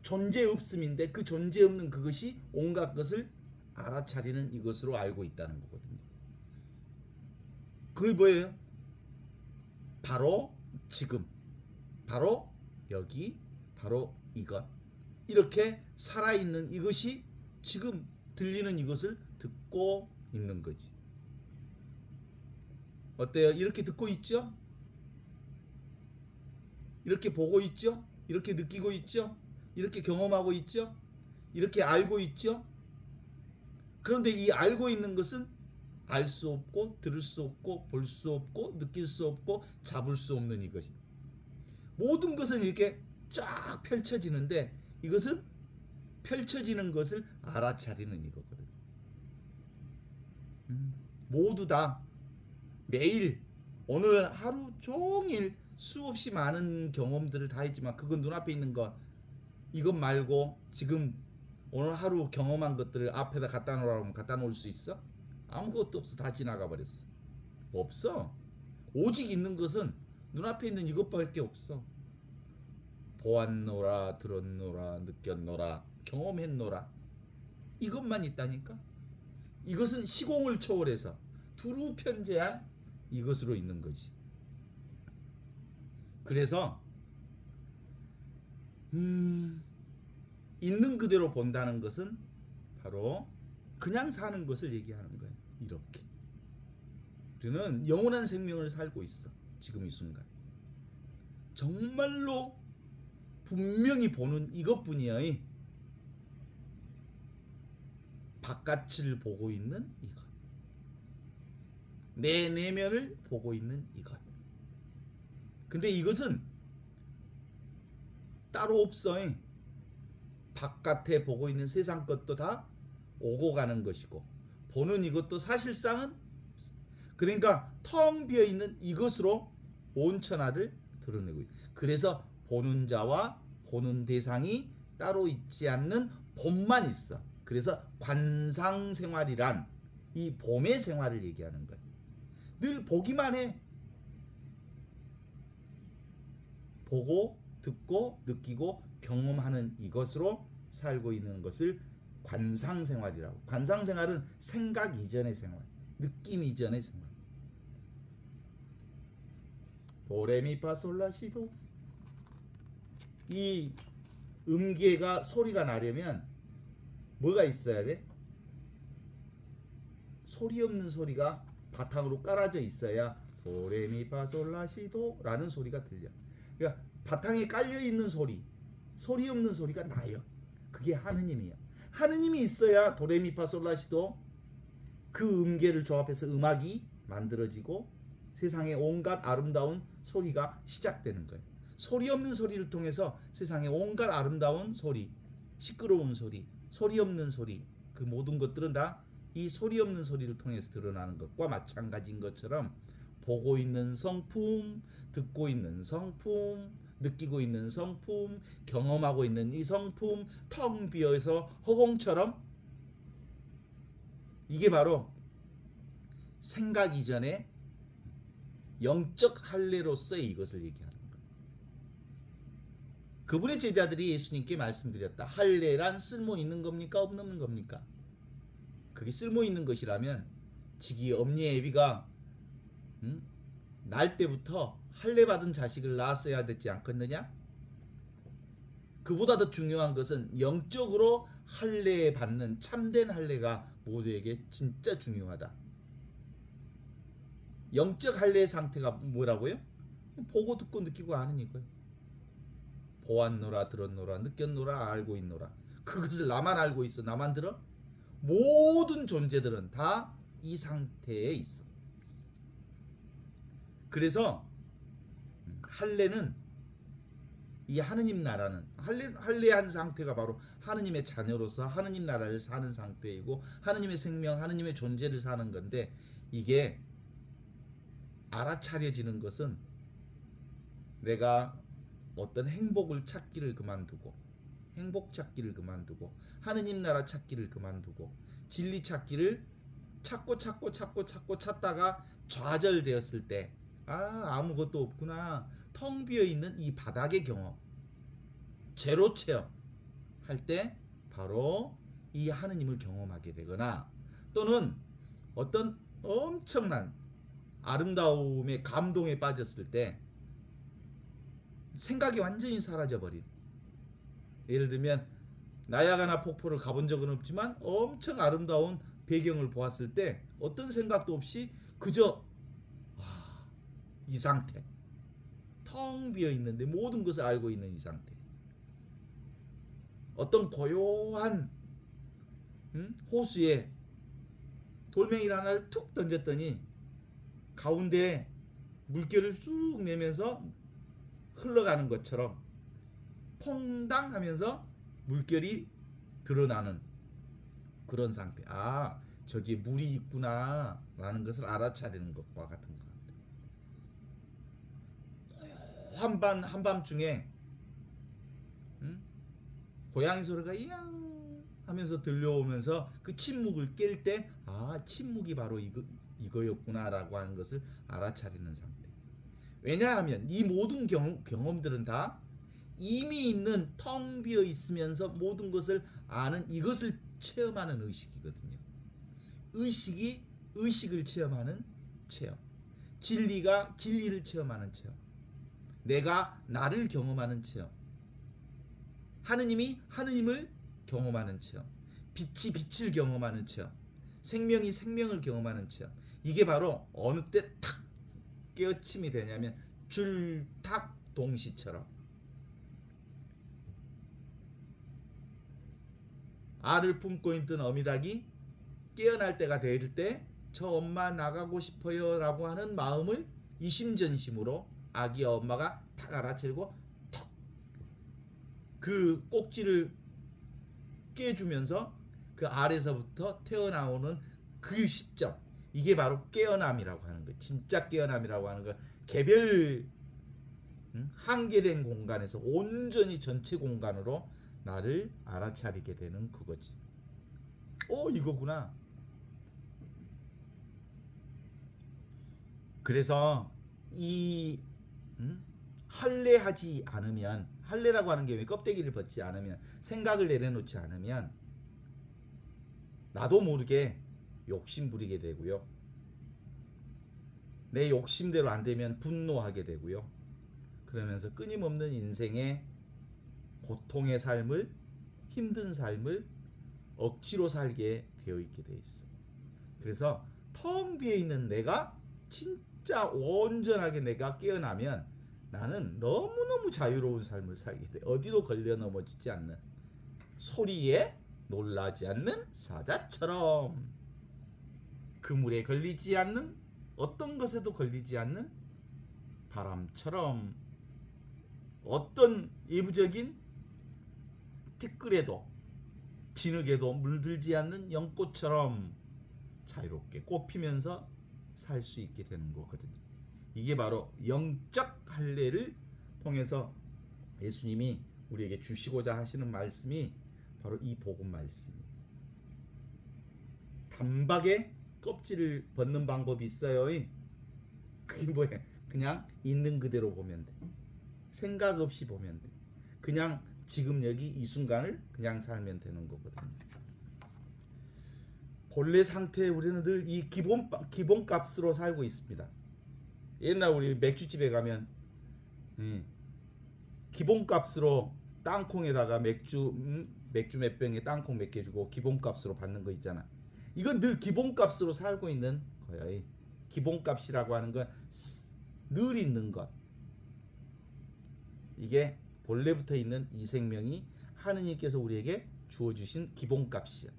존재 없음인데 그 존재 없는 그것이 온갖 것을 알아차리는 이것으로 알고 있다는 거거든요. 그게 뭐예요? 바로 지금, 바로 여기, 바로 이것. 이렇게 살아있는 이것이 지금 들리는 이것을 듣고 있는 거지. 어때요? 이렇게 듣고 있죠? 이렇게 보고 있죠? 이렇게 느끼고 있죠? 이렇게 경험하고 있죠? 이렇게 알고 있죠? 그런데 이 알고 있는 것은 알 수 없고 들을 수 없고 볼 수 없고 느낄 수 없고 잡을 수 없는 이것이. 모든 것은 이렇게 쫙 펼쳐지는데 이것은 펼쳐지는 것을 알아차리는 이거거든요. 모두 다 매일 오늘 하루 종일 수없이 많은 경험들을 다 했지만 그건 눈앞에 있는 것 이것 말고 지금 오늘 하루 경험한 것들을 앞에다 갖다 놓으라고 하면 갖다 놓을 수 있어? 아무것도 없어. 다 지나가 버렸어. 없어. 오직 있는 것은 눈앞에 있는 이것밖에 없어. 보았노라, 들었노라, 느꼈노라, 경험했노라. 이것만 있다니까. 이것은 시공을 초월해서 두루 편재한 이것으로 있는 거지. 그래서 있는 그대로 본다는 것은 바로 그냥 사는 것을 얘기하는 거예요. 이렇게 우리는 영원한 생명을 살고 있어. 지금 이 순간 정말로 분명히 보는 이것뿐이야. 바깥을 보고 있는 이것, 내 내면을 보고 있는 이것. 근데 이것은 따로 없어. 바깥에 보고 있는 세상 것도 다 오고 가는 것이고 보는 이것도 사실상은 그러니까 텅 비어 있는 이것으로 온 천하를 드러내고 있다. 그래서 보는 자와 보는 대상이 따로 있지 않는 봄만 있어. 그래서 관상생활이란 이 봄의 생활을 얘기하는 거야. 늘 보기만 해. 보고 듣고 느끼고 경험하는 이것으로 살고 있는 것을 관상생활이라고. 관상생활은 생각 이전의 생활, 느낌 이전의 생활. 도레미파솔라시도. 이 음계가 소리가 나려면 뭐가 있어야 돼? 소리 없는 소리가 바탕으로 깔아져 있어야 도레미파솔라시도라는 소리가 들려. 그러니까 바탕에 깔려 있는 소리, 소리 없는 소리가 나요. 그게 하느님이에요. 하느님이 있어야 도레미파솔라시도 그 음계를 조합해서 음악이 만들어지고 세상의 온갖 아름다운 소리가 시작되는 거예요. 소리 없는 소리를 통해서 세상의 온갖 아름다운 소리, 시끄러운 소리, 소리 없는 소리, 그 모든 것들은 다 이 소리 없는 소리를 통해서 드러나는 것과 마찬가지인 것처럼 보고 있는 성품, 듣고 있는 성품, 느끼고 있는 성품, 경험하고 있는 이 성품, 텅 비어서 허공처럼 이게 바로 생각 이전에 영적 할례로서의 이것을 얘기하는 거예요. 그분의 제자들이 예수님께 말씀드렸다. 할례란 쓸모 있는 겁니까? 없는 겁니까? 그게 쓸모 있는 것이라면 지기 엄니 애비가 날 때부터 할례 받은 자식을 낳았어야 되지 않겠느냐? 그보다 더 중요한 것은 영적으로 할례 받는 참된 할례가 모두에게 진짜 중요하다. 영적 할례의 상태가 뭐라고요? 보고 듣고 느끼고 아는 이거예요. 보았노라 들었노라 느꼈노라 알고 있노라. 그것을 나만 알고 있어. 나만 들어? 모든 존재들은 다 이 상태에 있어. 그래서 할례는 이 하느님 나라는 할례한 상태가 바로 하느님의 자녀로서 하느님 나라를 사는 상태이고 하느님의 생명, 하느님의 존재를 사는 건데 이게 알아차려지는 것은 내가 어떤 행복을 찾기를 그만두고 행복 찾기를 그만두고 하느님 나라 찾기를 그만두고 진리 찾기를 찾고 찾다가 좌절되었을 때 아무것도 없구나 텅 비어있는 이 바닥의 경험 제로 체험 할 때 바로 이 하느님을 경험하게 되거나 또는 어떤 엄청난 아름다움의 감동에 빠졌을 때 생각이 완전히 사라져버린 예를 들면 나야가라 폭포를 가본 적은 없지만 엄청 아름다운 배경을 보았을 때 어떤 생각도 없이 그저 이 상태 텅 비어있는데 모든 것을 알고 있는 이 상태 어떤 고요한 호수에 돌멩이를 하나를 툭 던졌더니 가운데 물결을 쑥 내면서 흘러가는 것처럼 퐁당 하면서 물결이 드러나는 그런 상태. 저기에 물이 있구나 라는 것을 알아차리는 것과 같은 것 같아요. 한밤중에 고양이 소리가 이양 하면서 들려오면서 그 침묵을 깰 때 침묵이 바로 이거였구나 라고 하는 것을 알아차리는 상태. 왜냐하면 이 모든 경험들은 다 이미 있는 텅 비어 있으면서 모든 것을 아는 이것을 체험하는 의식이거든요. 의식이 의식을 체험하는 체험. 진리가 진리를 체험하는 체험. 내가 나를 경험하는 체험. 하느님이 하느님을 경험하는 체험. 빛이 빛을 경험하는 체험. 생명이 생명을 경험하는 체험. 이게 바로 어느 때 탁 깨어침이 되냐면 줄탁 동시처럼 알을 품고 있던 어미닭이 깨어날 때가 될 때 저 엄마 나가고 싶어요 라고 하는 마음을 이심전심으로 아기 엄마가 탁 알아채고 턱 그 꼭지를 깨주면서 그 알에서부터 태어나오는 그 시점 이게 바로 깨어남이라고 하는 거예요. 진짜 깨어남이라고 하는 거 개별 한계된 공간에서 온전히 전체 공간으로 나를 알아차리게 되는 그거지. 이거구나. 그래서 이 할례하지 않으면 할례라고 하는 게 왜 껍데기를 벗지 않으면 생각을 내려놓지 않으면 나도 모르게 욕심 부리게 되고요. 내 욕심대로 안 되면 분노하게 되고요. 그러면서 끊임없는 인생의 고통의 삶을 힘든 삶을 억지로 살게 되어 있게 돼 있어. 그래서 텅 비어 있는 내가 진짜 진짜 온전하게 내가 깨어나면 나는 너무너무 자유로운 삶을 살게 돼. 어디도 걸려 넘어지지 않는, 소리에 놀라지 않는 사자처럼, 그물에 걸리지 않는, 어떤 것에도 걸리지 않는 바람처럼, 어떤 외부적인 티끌에도 진흙에도 물들지 않는 연꽃처럼 자유롭게 꽃피면서 살 수 있게 되는 거거든요. 이게 바로 영적 할례를 통해서 예수님이 우리에게 주시고자 하시는 말씀이 바로 이 복음 말씀이에요. 단박에 껍질을 벗는 방법이 있어요. 그게 뭐예요? 그냥 있는 그대로 보면 돼. 생각 없이 보면 돼. 그냥 지금 여기 이 순간을 그냥 살면 되는 거거든요. 본래 상태에 우리는 늘 이 기본값으로 살고 있습니다. 옛날 우리 맥주집에 가면 기본값으로 땅콩에다가 맥주 몇 병에 땅콩 몇 개 주고 기본값으로 받는 거 있잖아. 이건 늘 기본값으로 살고 있는 거야. 기본값이라고 하는 건 늘 있는 것. 이게 본래부터 있는 이 생명이 하느님께서 우리에게 주어주신 기본값이야.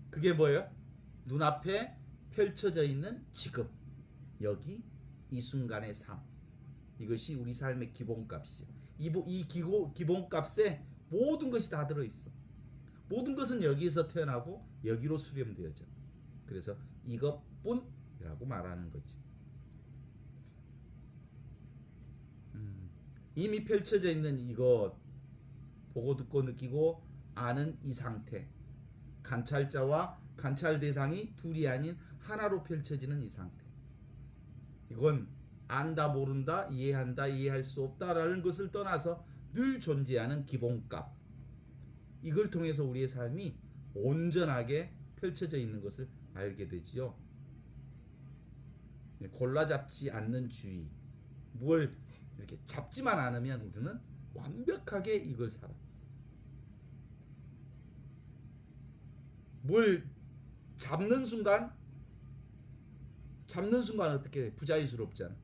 그게 뭐예요? 눈앞에 펼쳐져 있는 지금, 여기, 이 순간의 삶. 이것이 우리 삶의 기본값이야. 이 기본값에 모든 것이 다 들어있어. 모든 것은 여기에서 태어나고 여기로 수렴되어져. 그래서 이것뿐이라고 말하는 거지. 이미 펼쳐져 있는 이것, 보고 듣고 느끼고 아는 이 상태, 관찰자와 관찰 대상이 둘이 아닌 하나로 펼쳐지는 이 상태. 이건 안다 모른다, 이해한다 이해할 수 없다라는 것을 떠나서 늘 존재하는 기본값. 이걸 통해서 우리의 삶이 온전하게 펼쳐져 있는 것을 알게 되지요. 골라 잡지 않는 주의. 뭘 이렇게 잡지만 않으면 우리는 완벽하게 이걸 살아. 뭘 잡는 순간 어떻게 돼? 부자유스럽잖아.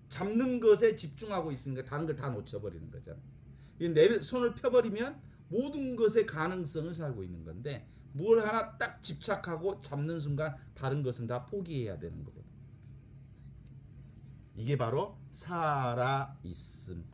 잡는 것에 집중하고 있으니까 다른 걸 다 놓쳐버리는 거잖아. 내 손을 펴버리면 모든 것의 가능성을 살고 있는 건데, 뭘 하나 딱 집착하고 잡는 순간 다른 것은 다 포기해야 되는 거거든. 이게 바로 살아있음.